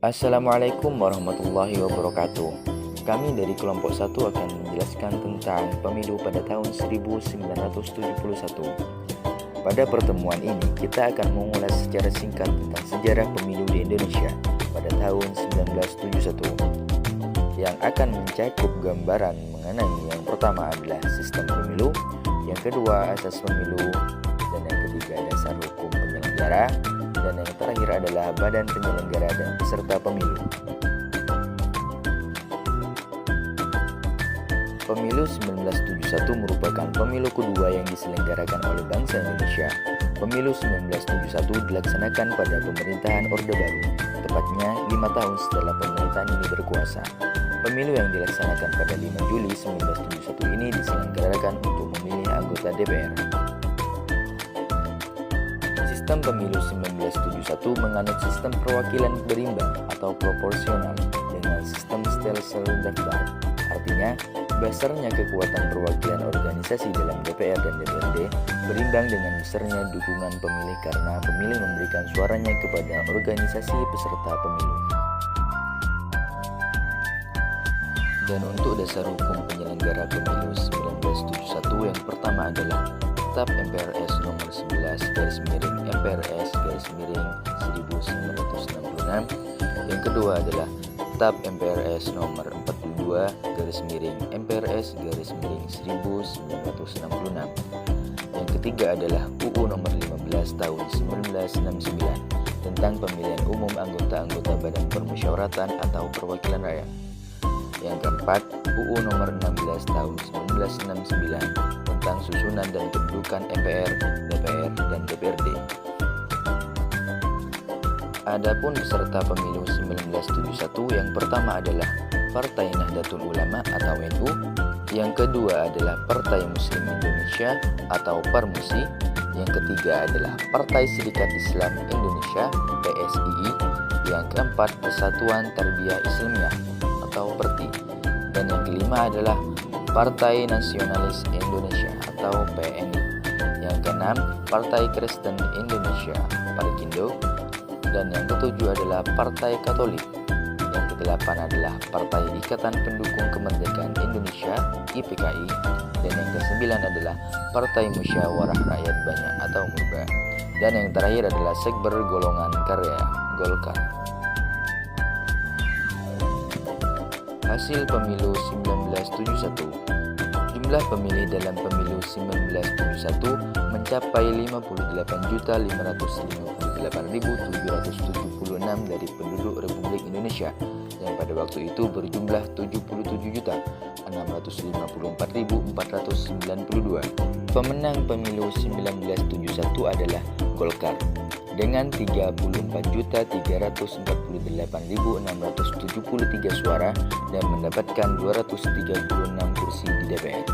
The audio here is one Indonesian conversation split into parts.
Assalamualaikum warahmatullahi wabarakatuh. Kami dari kelompok 1 akan menjelaskan tentang pemilu pada tahun 1971. Pada pertemuan ini, kita akan mengulas secara singkat tentang sejarah pemilu di Indonesia pada tahun 1971 yang akan mencakup gambaran mengenai yang pertama adalah sistem pemilu, yang kedua asas pemilu, dan yang ketiga dasar hukum penyelenggara, dan yang terakhir adalah badan penyelenggara dan peserta pemilu. Pemilu 1971 merupakan pemilu kedua yang diselenggarakan oleh bangsa Indonesia. Pemilu 1971 dilaksanakan pada pemerintahan Orde Baru, tepatnya 5 tahun setelah pemerintahan ini berkuasa. Pemilu yang dilaksanakan pada 5 Juli 1971 ini diselenggarakan untuk memilih anggota DPR. Sistem pemilu 1971 menganut sistem perwakilan berimbang atau proporsional dengan sistem stelsel daftar. Artinya, besarnya kekuatan perwakilan organisasi dalam DPR dan DPRD berimbang dengan besarnya dukungan pemilih karena pemilih memberikan suaranya kepada organisasi peserta pemilu. Dan untuk dasar hukum penyelenggara pemilu 1971 yang pertama adalah Kitab MPRS nomor 11 MPRS 1966. Yang kedua adalah Kitab MPRS nomor 42 MPRS 1966. Yang ketiga adalah UU nomor 15 tahun 1969 tentang pemilihan umum anggota-anggota Badan Permusyawaratan atau Perwakilan Rakyat. Yang keempat, UU nomor 16 tahun 1969 tentang susunan dan kedudukan MPR, DPR, dan DPRD. Adapun peserta pemilu 1971 yang pertama adalah Partai Nahdlatul Ulama atau NU, yang kedua adalah Partai Muslim Indonesia atau PARMUSI, yang ketiga adalah Partai Serikat Islam Indonesia PSII, yang keempat Persatuan Tarbiyah Islamiyah atau PERTI, dan yang kelima adalah Partai Nasionalis Indonesia atau PNI, yang keenam Partai Kristen Indonesia Parkindo, dan yang ketujuh adalah Partai Katolik, yang kedelapan adalah Partai Ikatan Pendukung Kemerdekaan Indonesia IPKI, dan yang kesembilan adalah Partai Musyawarah Rakyat Banyak atau MURBA, dan yang terakhir adalah Sekber Golongan Karya Golkar. Hasil pemilu 1971. Jumlah pemilih dalam pemilu 1971 mencapai 58.558.776 dari penduduk Republik Indonesia yang pada waktu itu berjumlah 77.654.492. Pemenang pemilu 1971 adalah Golkar dengan 34.348.673 suara dan mendapatkan 236 kursi di DPR.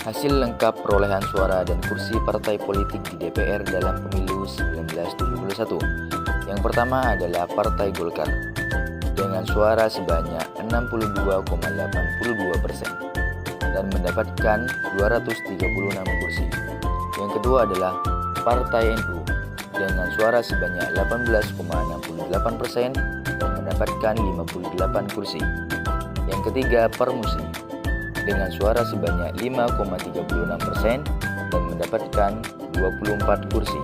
Hasil lengkap perolehan suara dan kursi partai politik di DPR dalam pemilu 1971. Yang pertama adalah Partai Golkar dengan suara sebanyak 62,82% dan mendapatkan 236 kursi. Yang kedua adalah Partai NU dengan suara sebanyak 18,68% dan mendapatkan 58 kursi. Yang ketiga PARMUSI dengan suara sebanyak 5,36% dan mendapatkan 24 kursi.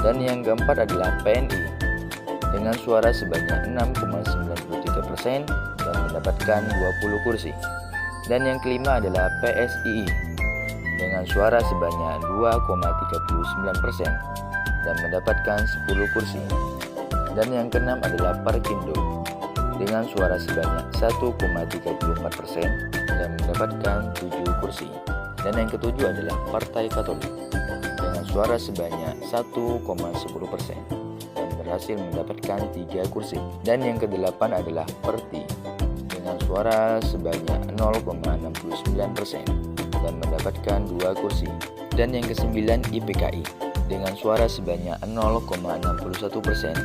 Dan yang keempat adalah PNI dengan suara sebanyak 6,93% dan mendapatkan 20 kursi. Dan yang kelima adalah PSII dengan suara sebanyak 2,39% dan mendapatkan 10 kursi. Dan yang keenam adalah Parkindo dengan suara sebanyak 1,34% dan mendapatkan 7 kursi. Dan yang ketujuh adalah Partai Katolik dengan suara sebanyak 1,10% dan berhasil mendapatkan 3 kursi. Dan yang kedelapan adalah PERTI dengan suara sebanyak 0,69% dan mendapatkan 2 kursi. Dan yang kesembilan IPKI dengan suara sebanyak 0,61%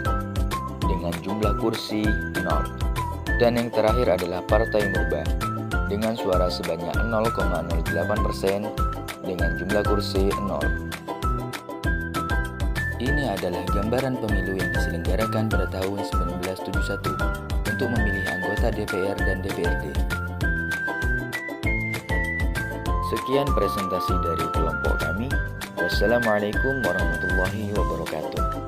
dengan jumlah kursi 0. Dan yang terakhir adalah Partai MURBA dengan suara sebanyak 0,08% dengan jumlah kursi 0. Ini adalah gambaran pemilu yang diselenggarakan pada tahun 1971 untuk memilih anggota DPR dan DPRD. Sekian presentasi dari kelompok kami. Wassalamualaikum warahmatullahi wabarakatuh.